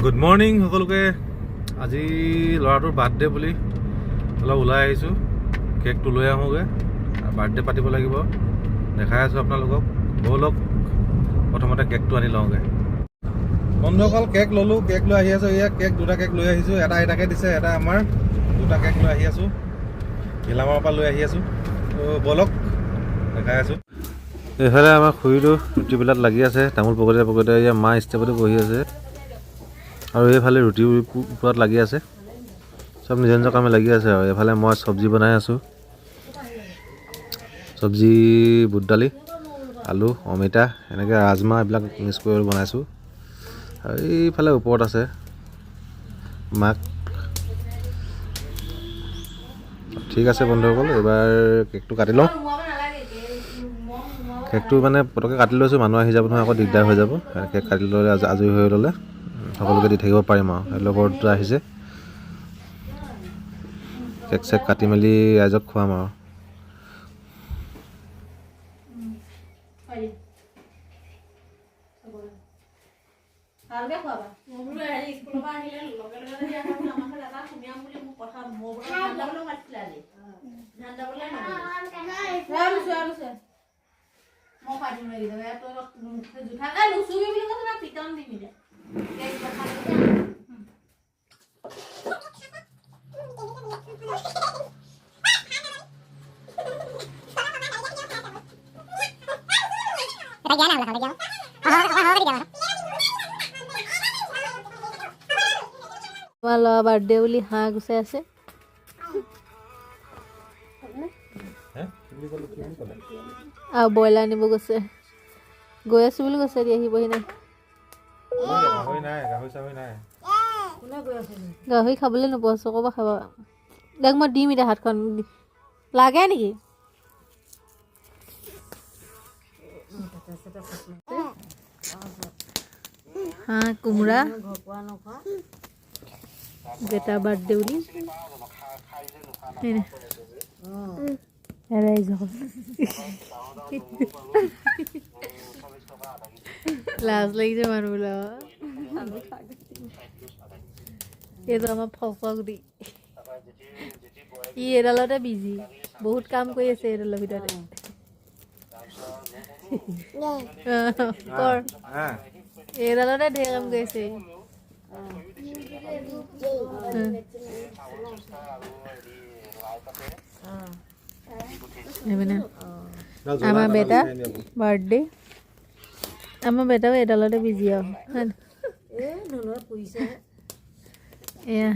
Good morning সকলোকে। আজি ল'ৰাটোৰ বাৰ্থডে বুলি অলপ ওলাই আহিছোঁ, কেকটো লৈ আহোঁগৈ। বাৰ্থডে পাতিব লাগিব, দেখাই আছোঁ আপোনালোকক। ব'লক প্ৰথমতে কেকটো আনি লওঁগৈ। বন্ধুসকল, কেক ল'লোঁ, কেক লৈ আহি আছোঁ। এয়া কেক, দুটা কেক লৈ আহিছোঁ। এটা এটাকৈ দিছে, এটা আমাৰ। দুটা কেক লৈ আহি আছোঁ, গেলামাৰৰ পৰা লৈ আহি আছোঁ। ত' ব'লক দেখাই আছোঁ। এইফালে আমাৰ খুৰীটো ৰুটিবিলাক লাগি আছে, তামোল পকতে পকতে। এয়া মা ষ্টেপতে বহি আছে আৰু এইফালে ৰুটিৰ ওপৰত লাগি আছে। চব নিজৰ নিজৰ কামে লাগি আছে। আৰু এইফালে মই চব্জি বনাই আছোঁ। চব্জি বুট দালি, আলু, অমিতা, এনেকৈ ৰাজমাহ এইবিলাক মিক্স কৰি বনাইছোঁ। আৰু এইফালে ওপৰত আছে মাক। ঠিক আছে বন্ধুসকল, এইবাৰ কেকটো কাটি লওঁ। কেকটো মানে পটককৈ কাটি লৈছোঁ, মানুহ আহি যাব নহয়, আকৌ দিগদাৰ হৈ যাব। কেক কাটি ল'লে আজৰি হৈ ল'লে সকলোকে দি থাকিব পাৰিম। আৰু লগৰ দুটা আহিছে, কেক চেক কাটি মেলি ৰাইজক খুৱাম আৰু। আমাৰ ল'ৰা বাৰ্থডে বুলি হাঁহ গুচাই আছে। আৰু ব্ৰইলাৰ নিব গৈছে, গৈ আছো বুলি কৈছে। এতিয়া আহিবহি নাই। গাহৰি খাবলৈ নোপোৱা, চকৰ পৰা খাবা। দেখ মই দিম এতিয়া হাতখন। লাগে নেকি? হাঁহ কোমোৰা, বেটা বাৰ্থডে বুলি লাজ লাগিছে মানুহবিলাক। এইটো আমাৰ ফকগুটি, ই এডালতে বিজি, বহুত কাম কৰি আছে এইডালৰ ভিতৰতে। কৰ এইডালতে ঢেৰ কাম কৰিছে। আমাৰ বেটা বাৰ্থডে, আমাৰ বেটাও এডালতে বিজি আৰু। এয়া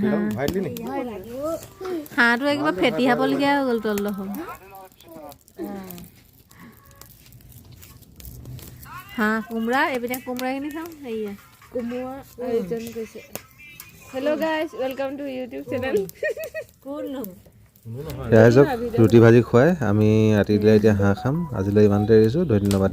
হাঁহটো একেবাৰে ফেটি খাবলগীয়া হৈ গ'ল তলডোখৰ। হাঁহ কোমোৰা, এইপিনে কোমোৰাখিনি চাওঁ। সেয়া কোমোৰা আয়োজন কৰিছে। Hello' guys, welcome to YouTube channel. ৰাইজক ৰুটি ভাজি খুৱাই আমি ৰাতিলৈ এতিয়া হাঁহ খাম। আজিলৈ ইমানতে এৰিছোঁ, ধন্যবাদ।